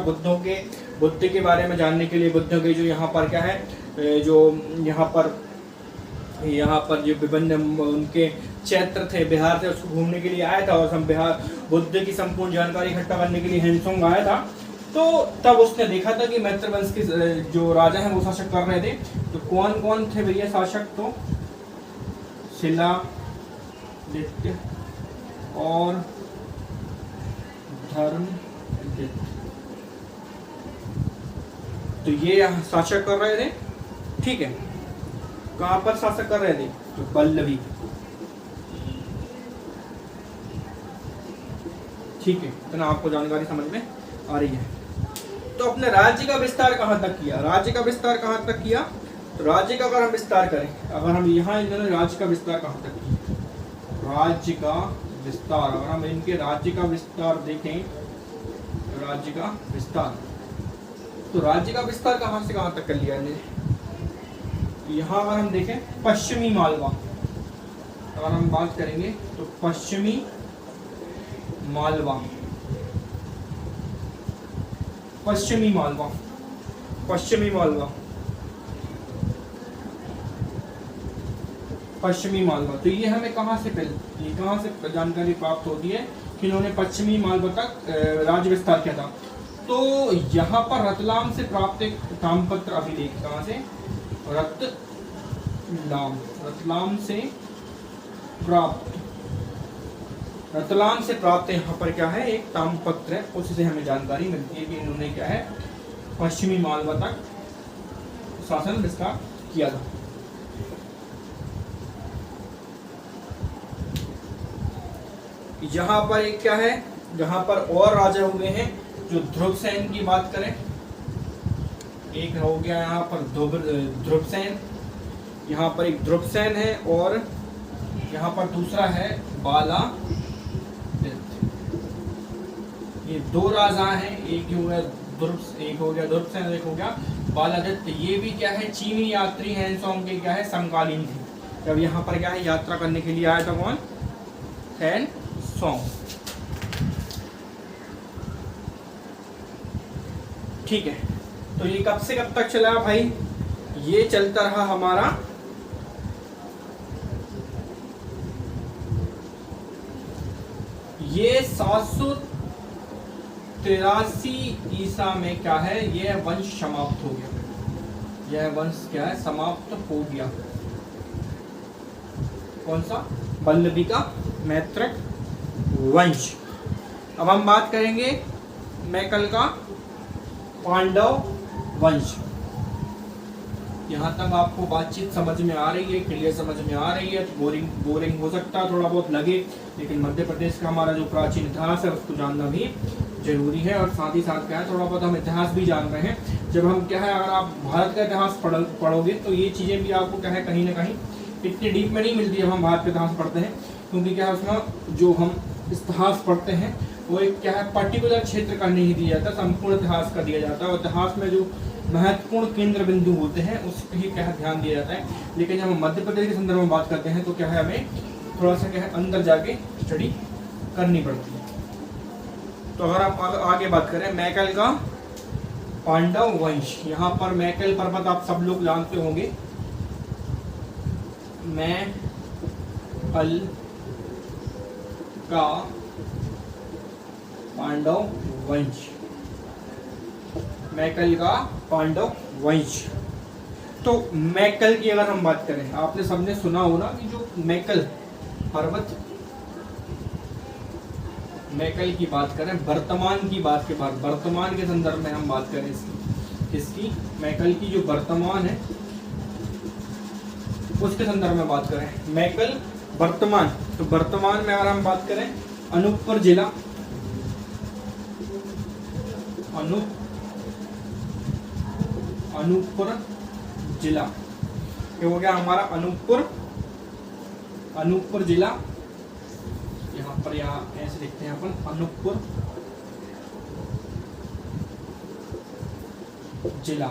बुद्ध के बारे में जानने के लिए, बुद्ध के जो यहाँ पर क्या है, जो यहाँ पर जो विभिन्न उनके क्षेत्र थे, बिहार थे, उसको घूमने के लिए आया था और हम बिहार बुद्ध की संपूर्ण जानकारी इकट्ठा करने के लिए हैनसोंग आया था। तो तब उसने देखा था कि मैत्र वंश के जो राजा हैं वो शासक कर रहे थे। तो कौन कौन थे भैया शासक? तो शिलादित्य और धर्मदत्त, तो ये शासक कर रहे थे। ठीक है। कहां पर शासक कर रहे थे? तो वल्लभी। ठीक है, इतना आपको जानकारी समझ में आ रही है। तो अपने राज्य का विस्तार कहां तक किया? तो राज्य का अगर हम विस्तार करें, अगर हम यहाँ इन्होंने राज्य का विस्तार कहां तक किया, राज्य का विस्तार, अगर हम इनके राज्य का विस्तार देखें, राज्य का विस्तार, तो राज्य का विस्तार कहां से कहां तक कर लिया इन्हें? यहाँ अगर हम देखें पश्चिमी मालवा, अगर हम बात करेंगे तो पश्चिमी मालवा, तो ये हमें कहाँ से जानकारी प्राप्त होती है कि इन्होंने पश्चिमी मालवा तक राज्य विस्तार किया था। तो यहाँ पर रतलाम से प्राप्त एक ताम्रपत्र अभिलेख, कहाँ से? रतलाम से प्राप्त यहाँ पर क्या है, एक ताम्रपत्र है, उससे हमें जानकारी मिलती है कि इन्होंने क्या है, पश्चिमी मालवा तक शासन विस्तार किया था। यहाँ पर एक क्या है, जहाँ पर और राजा हुए हैं, जो ध्रुवसेन की बात करें, एक हो गया यहाँ पर ध्रुवसेन, यहाँ पर एक ध्रुवसेन है और यहाँ पर दूसरा है बाला। ये दो राजा हैं, एक हो गया दुर्ग, एक हो गया दुर्गसेन, एक हो गया बालादित्य। ये भी क्या है, चीनी यात्री हैनसोंग के क्या है समकालीन थे। जब यहाँ पर क्या है यात्रा करने के लिए आया था कौन, हैनसोंग। ठीक है, तो ये कब से कब तक चला भाई, ये चलता रहा हमारा ये 783 ईसा में क्या है, ये वंश समाप्त हो गया। यह वंश क्या है, समाप्त हो गया। कौन सा, बल्लभिका मैत्रक वंश। अब हम बात करेंगे मैकल का पांडव वंश। यहाँ तक आपको बातचीत समझ में आ रही है, क्लियर समझ में आ रही है। बोरिंग हो सकता है, थोड़ा बहुत लगे, लेकिन मध्य प्रदेश का हमारा जो प्राचीन इतिहास है उसको जानना भी जरूरी है। और साथ ही साथ क्या है, थोड़ा बहुत हम इतिहास भी जान रहे हैं। जब हम क्या है, अगर आप भारत का इतिहास पढ़ोगे तो ये चीज़ें भी आपको क्या है कहीं ना कहीं इतनी डीप में नहीं मिलती जब हम भारत का इतिहास पढ़ते हैं। क्योंकि क्या है, उसमें जो हम इतिहास पढ़ते हैं वो एक क्या है पर्टिकुलर क्षेत्र का नहीं दिया जाता, संपूर्ण इतिहास का दिया जाता है। और इतिहास में जो महत्वपूर्ण केंद्र बिंदु होते हैं उस पर ही क्या है ध्यान दिया जाता है। लेकिन जब हम मध्य प्रदेश के संदर्भ में बात करते हैं तो क्या है, हमें थोड़ा सा क्या है अंदर जाके स्टडी करनी पड़ती है। तो अगर आप आगे बात करें मैकल का पांडव वंश, यहाँ पर मैकल पर्वत आप सब लोग जानते होंगे। मैकल का पांडव वंश, मैकल का पांडव वंश। तो मैकल की अगर हम बात करें, आपने सबने सुना हो ना कि जो मैकल पर्वत, मैकल की बात करें वर्तमान की बात के बाद, वर्तमान के संदर्भ में हम बात करें इसकी मैकल की जो वर्तमान है उसके संदर्भ में बात करें। मैकल वर्तमान, तो वर्तमान में अगर हम बात करें अनूपपुर जिला, अनूपपुर जिला, ये हो गया हमारा अनूपपुर जिला। यहाँ पर यहाँ ऐसे लिखते हैं अपन अनूपपुर जिला।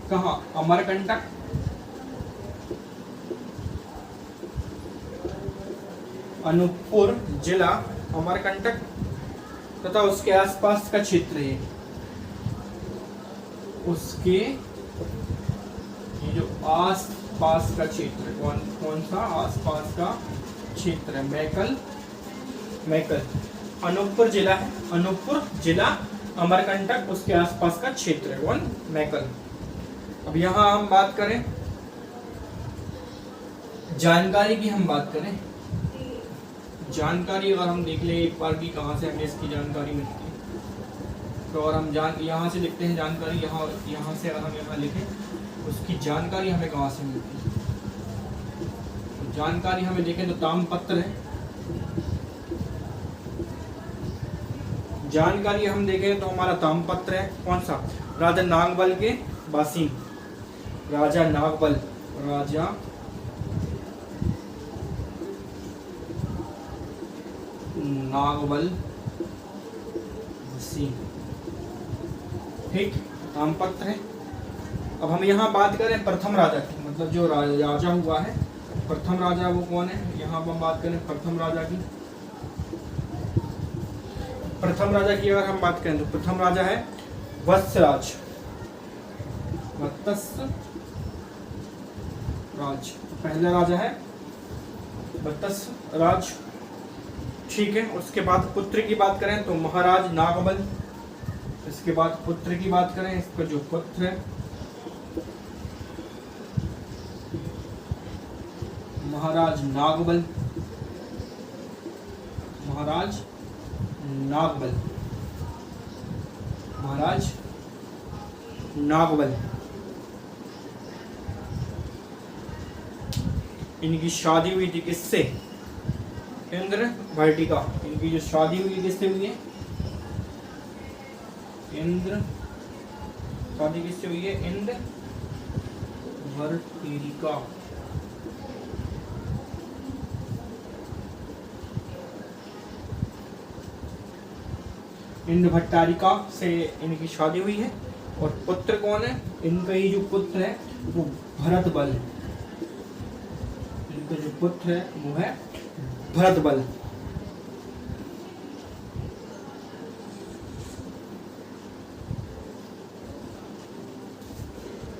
कहाँ, अमरकंटक, अनूपपुर जिला अमरकंटक तथा उसके आसपास का क्षेत्र है। उसके ये जो आसपास का क्षेत्र, कौन सा आसपास का क्षेत्र है, मैकल अनूपपुर जिला है। अनूपपुर जिला अमरकंटक उसके आसपास का क्षेत्र है कौन, मैकल। अब यहाँ हम बात करें जानकारी की, हम बात करें जानकारी, अगर हम देख ले एक बार की कहाँ से हमें इसकी जानकारी मिलती है, तो और हम यहाँ से लिखते हैं जानकारी, यहाँ से अगर हम यहाँ लिखें उसकी जानकारी हमें कहाँ से मिलती है। तो जानकारी हमें देखें तो ताम्रपत्र है। जानकारी हम देखें तो हमारा ताम्रपत्र है, कौन सा, राजा नागबल के बासीन, राजा नागबल बासीन, ठीक, ताम्रपत्र है। अब हम यहाँ बात करें प्रथम राजा की, मतलब जो राजा हुआ है प्रथम राजा वो कौन है, यहाँ हम बात करें प्रथम राजा की। प्रथम राजा की अगर हम बात करें तो प्रथम राजा है वत्सराज, पहला राजा है वत्सराज, ठीक है। उसके बाद पुत्र की बात करें तो महाराज नागबल। इसके बाद पुत्र की बात करें, इसका जो पुत्र है महाराज नागबल, इनकी शादी हुई थी किससे, इंद्र भट्टिका। इनकी जो शादी हुई किससे हुई है, शादी किससे हुई है, इंद्र भट्टिका। इंद्र भट्टारिका से इनकी शादी हुई है। और पुत्र कौन है? इनका ही जो पुत्र है वो भरत बल है। इनका जो पुत्र है वो है भरत बल।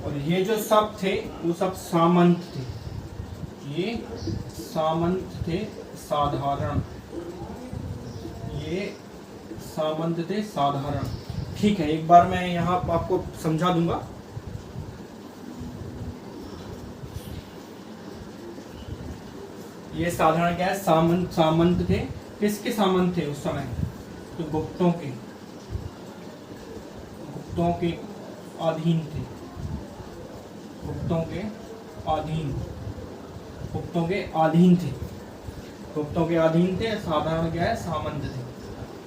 और ये जो सब थे वो सब सामंत थे, ये सामंत थे साधारण, ये सामंत थे साधारण। ठीक है, एक बार मैं यहाँ आपको समझा दूंगा। ये साधारण क्या है? सामंत, सामंत थे। किसके सामंत थे उस समय? तो गुप्तों के, गुप्तों के अधीन थे, गुप्तों के अधीन, गुप्तों के अधीन थे, गुप्तों के अधीन थे। साधारण क्या है? सामंत थे।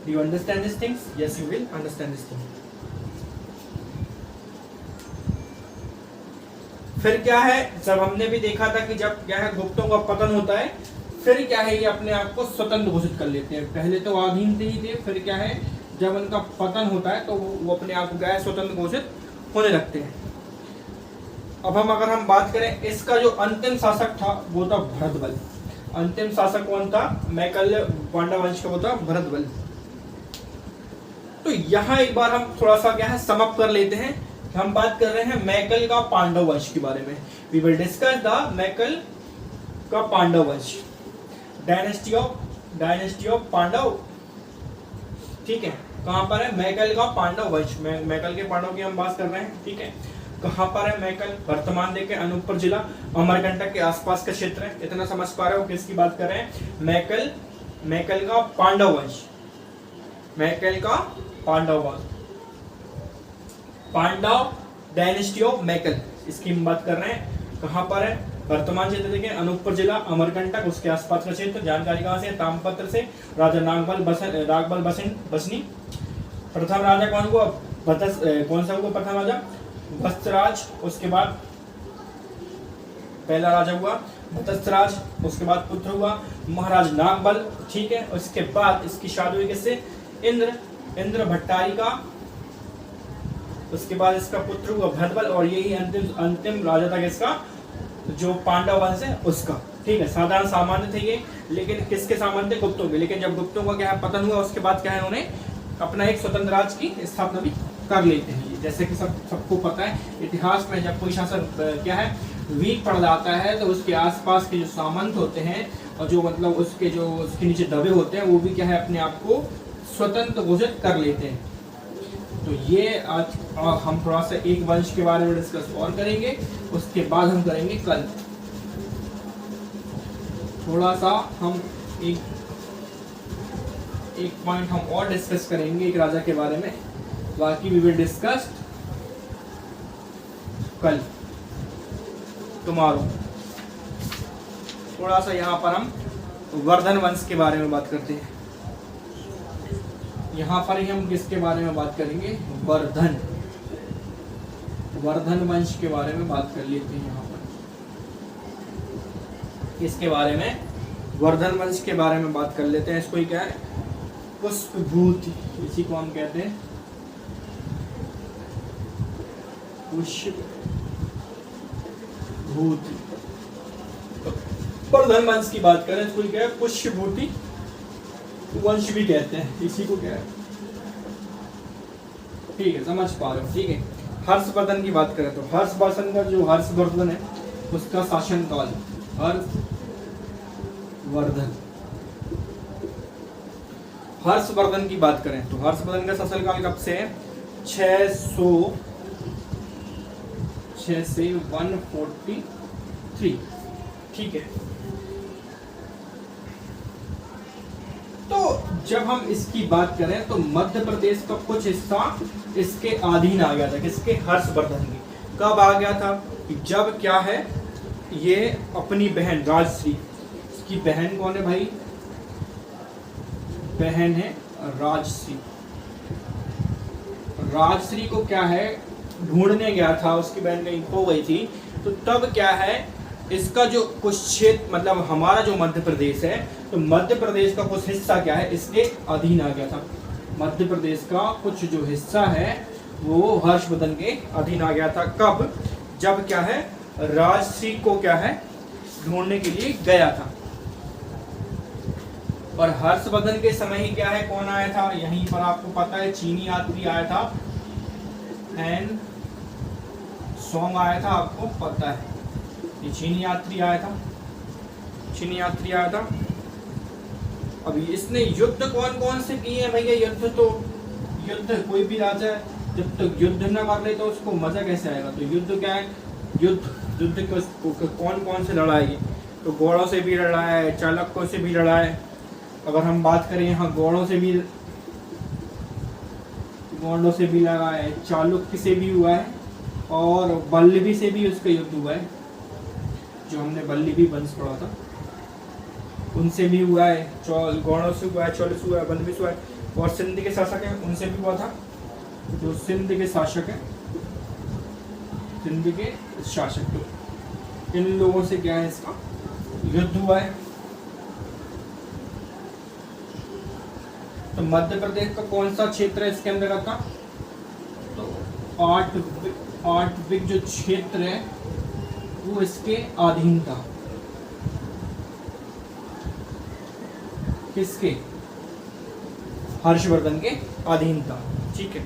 Do you understand these things? Yes, you will understand these things. फिर क्या है, जब हमने भी देखा था कि जब क्या है गुप्तों का पतन होता है, फिर क्या है ये अपने आप को स्वतंत्र घोषित कर लेते हैं। पहले तो अधीन ही थे, फिर क्या है जब उनका पतन होता है तो वो अपने आप को क्या है स्वतंत्र घोषित होने लगते हैं। अब अगर हम बात करें, इसका जो अंतिम शासक था वो था भरत बल। अंतिम शासक कौन था? मैकल पांडव वंश का वो था भरत बल। तो यहाँ एक बार हम थोड़ा सा क्या है समाप्त कर लेते हैं। हम बात कर रहे हैं मैकल का पांडव वंश के बारे में। We will discuss the Maikal का पांडव वंश, डायनेस्टी ऑफ पांडव। ठीक है, कहां पर है? मैकल का पांडव वंश। मैकल के पांडव की हम बात कर रहे हैं। ठीक है, कहां पर है मैकल? वर्तमान देखे अनूपपुर जिला, अमरकंटक के आसपास का क्षेत्र है। इतना समझ पा रहे हो किसकी बात कर रहे हैं? मैकल, मैकल का पांडव वंश, मैकल का पांडव वंश, पांडव डायनेस्टी ऑफ मैकल, इसकी हम बात कर रहे हैं। कहां पर है? वर्तमान क्षेत्र देखें अनूपपुर जिला, अमरकंटक उसके आसपास का क्षेत्र। जानकारी कहां से? ताम्रपत्र से। राजा नागबल बसनी। प्रथम राजा कौन हुआ? कौन सा हुआ प्रथम राजा? वत्सराज। उसके बाद पहला राजा हुआ वत्सराज, उसके बाद पुत्र हुआ महाराज नागबल। ठीक है, उसके बाद इसकी शादी हुई किससे? इंद्र भट्टारिका। उसके बाद इसका पुत्र हुआ भरतबल, और यही अंतिम राजा था किसका? जो पांडव वंश है उसका। ठीक है, साधारण सामान्य थे ये, लेकिन किसके सामान्य थे? गुप्तों के। लेकिन जब गुप्तों का क्या है पतन हुआ, उसके बाद क्या है उन्होंने अपना एक स्वतंत्र राज्य की स्थापना भी कर लेते हैं। जैसे कि सबको पता है, इतिहास में जब कोई शासक क्या है वीक पड़ जाता है तो उसके आसपास के जो सामंत होते हैं और जो मतलब उसके नीचे दबे होते हैं वो भी क्या है अपने आप को स्वतंत्र घोषित कर लेते हैं। तो ये आज हम थोड़ा सा एक वंश के बारे में डिस्कस और करेंगे, उसके बाद हम करेंगे कल थोड़ा सा हम एक पॉइंट हम और डिस्कस करेंगे एक राजा के बारे में। बाकी वी विल डिस्कस कल, टुमारो। थोड़ा सा यहाँ पर हम वर्धन वंश के बारे में बात करते हैं। यहाँ पर ही हम किसके बारे में बात करेंगे? वर्धन वंश के बारे में बात कर लेते हैं। यहाँ पर इसके बारे में वर्धन वंश के बारे में बात कर लेते हैं। इसको ही क्या है? पुष्पभूति, इसी को हम कहते हैं पुष्पभूति। वर्धन वंश की बात करें इसको क्या है? पुष्पभूति वंश भी कहते हैं, इसी को क्या है? ठीक है, समझ पा रहे हो। ठीक है, हर्षवर्धन की बात करें तो हर्षवर्धन का जो हर्षवर्धन है उसका शासनकाल, हर्षवर्धन की बात करें तो हर्षवर्धन का शासनकाल कब से है? 600 से 143। ठीक है, तो जब हम इसकी बात करें तो मध्य प्रदेश का कुछ हिस्सा इसके अधीन आ गया था। किसके? हर्षवर्धन की। कब आ गया था? जब क्या है ये अपनी बहन राजश्री, इसकी बहन कौन है भाई? बहन है राजश्री। राजश्री को क्या है ढूंढने गया था, उसकी बहन कहीं खो गई थी। तो तब क्या है इसका जो कुछ क्षेत्र मतलब हमारा जो मध्य प्रदेश है, तो मध्य प्रदेश का कुछ हिस्सा क्या है इसके अधीन आ गया था। मध्य प्रदेश का कुछ जो हिस्सा है वो हर्षवर्धन के अधीन आ गया था। कब? जब क्या है, राजश्री को क्या है, ढूंढने के लिए गया था। और हर्षवर्धन के समय ही क्या है, कौन आया था, यहीं पर आपको पता है चीनी यात्री आया था, एन सॉन्ग आया था, आपको पता है ये चीनी यात्री आया था, चीनी यात्री आया था। अभी इसने युद्ध कौन कौन से किए हैं भैया? युद्ध कोई भी राजा जब तक युद्ध ना कर ले तो उसको मजा कैसे आएगा? तो युद्ध क्या है, युद्ध कौन कौन से लड़ा है? तो घोड़ों से भी लड़ा है, चालकों से भी लड़ा है। अगर हम बात करें यहाँ घोड़ों से भी लड़ा है, चालुक्य से भी हुआ है, और वल्लभी से भी उसका युद्ध हुआ है, जो हमने वल्लभी वंश पढ़ा था उनसे भी हुआ है, घोड़ों से हुआ है, चौल से हुआ है, वल्लभी से हुआ है। और सिंध के शासक हैं उनसे भी हुआ था, जो सिंध के शासक हैं, सिंध के शासक, तो इन लोगों से क्या है, इसका युद्ध हुआ है। तो मध्य प्रदेश का कौन सा क्षेत्र है इसके अंदर आता? तो आठविक जो क्षेत्र है वो इसके अधीन था। किसके? हर्षवर्धन के अधीन था। ठीक है,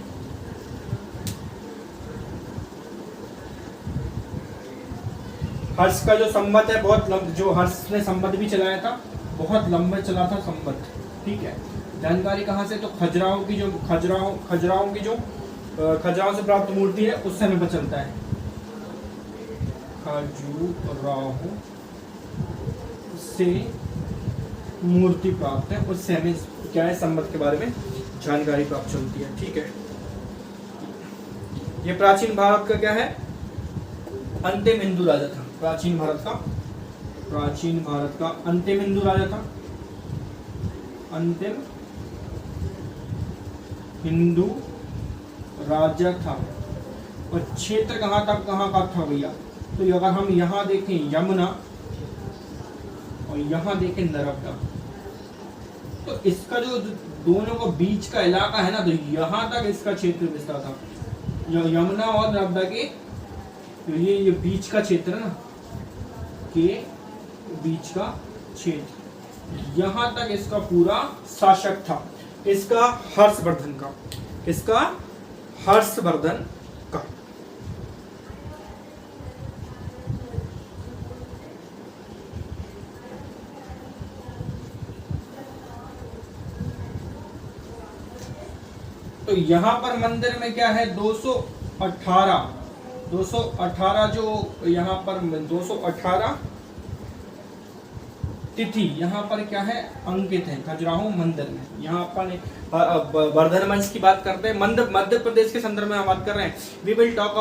हर्ष का जो संवत है बहुत जो हर्ष ने संवत भी चलाया था, बहुत लंबा चला था संवत। ठीक है, जानकारी कहाँ से? तो खजुराहो से प्राप्त मूर्ति है, उस समय पर चलता है। खजुराहो से मूर्ति प्राप्त है, उस समय क्या है, संवत के बारे में जानकारी प्राप्त चलती है। ठीक है, ये प्राचीन भारत का क्या है, अंतिम हिंदू राजा था। प्राचीन भारत का अंतिम हिंदू राजा था, अंतिम हिंदू राजा था। और क्षेत्र कहाँ का था भैया? तो अगर हम यहाँ देखें यमुना और यहाँ देखें नर्मदा, तो इसका जो दोनों को बीच का इलाका है ना, तो यहाँ तक इसका क्षेत्र विस्तार था। यमुना और नर्मदा के तो ये बीच का क्षेत्र ना, के बीच का क्षेत्र, यहाँ तक इसका पूरा शासक था। इसका हर्षवर्धन का, इसका हर्षवर्धन का। तो यहाँ पर मंदिर में क्या है, 218 जो यहाँ पर 218 तिथि यहाँ पर क्या है, अंकित है खजुराहो मंदिर में। यहाँ पर वर्धन वंश की बात करते हैं, मध्य प्रदेश के संदर्भ में हम बात कर रहे हैं। We will talk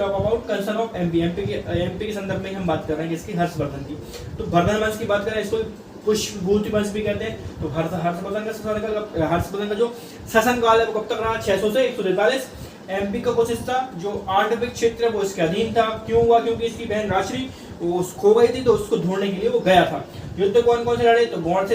about concern of MP के संदर्भ में हम बात कर रहे हैं, किसकी? हर्षवर्धन की। तो वर्धन वंश की बात करें, इसको पुष्पभूति वंश भी कहते हैं। तो हर्षवर्धन का जो शासनकाल है वो कब तक रहा? 600 से 143। एमपी का कुछ हिस्सा जो आठविक क्षेत्र है वो इसके अधीन था। क्यों हुआ? क्योंकि इसकी बहन राजश्री वो खो गई थी, तो उसको ढूंढने के लिए वो गया था। युद्ध कौन कौन से लड़े? तो गौड़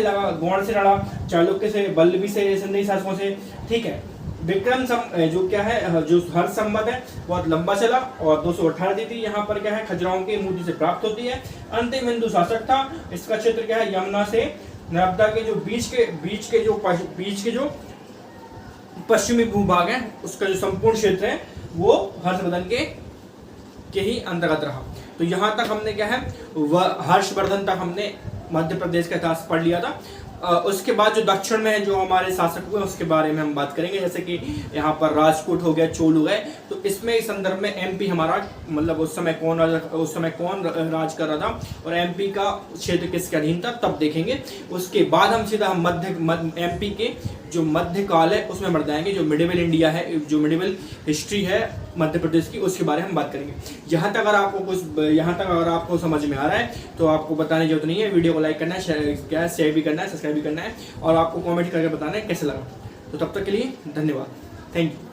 से लड़ा, चालुक्य से, वल्लभी से, सिंधी शासकों से। ठीक है, विक्रम जो क्या है, जो हर्ष संवत है बहुत लंबा चला और 218 तिथि यहाँ पर क्या है, खजुराहो की मूर्ति से प्राप्त होती है। अंतिम हिंदू शासक था। इसका क्षेत्र क्या है, यमुना से नर्मदा के जो बीच के जो पश्चिमी भूभाग है, उसका जो संपूर्ण क्षेत्र है वो हर्षवर्धन के ही अंतर्गत रहा। तो यहाँ तक हमने क्या है, हर्षवर्धन तक हमने मध्य प्रदेश का इतिहास पढ़ लिया था। उसके बाद जो दक्षिण में है जो हमारे शासक हुए उसके बारे में हम बात करेंगे, जैसे कि यहाँ पर राजपूत हो गया, चोल हो गए। तो इसमें इस संदर्भ में एमपी हमारा मतलब उस समय कौन राज कर रहा था और एमपी का क्षेत्र किसके अधीन था, तब देखेंगे। उसके बाद हम सीधा एमपी के जो मध्यकाल है उसमें बढ़ जाएंगे, जो मिडिवल इंडिया है, जो मिडिवल हिस्ट्री है मध्य प्रदेश की, उसके बारे में हम बात करेंगे। यहाँ तक अगर आपको समझ में आ रहा है तो आपको बताने की जरूरत नहीं है। वीडियो को लाइक करना है, शेयर भी करना है, सब्सक्राइब भी करना है और आपको कमेंट करके बताना है कैसे लगा। तो तब तक के लिए धन्यवाद, थैंक यू।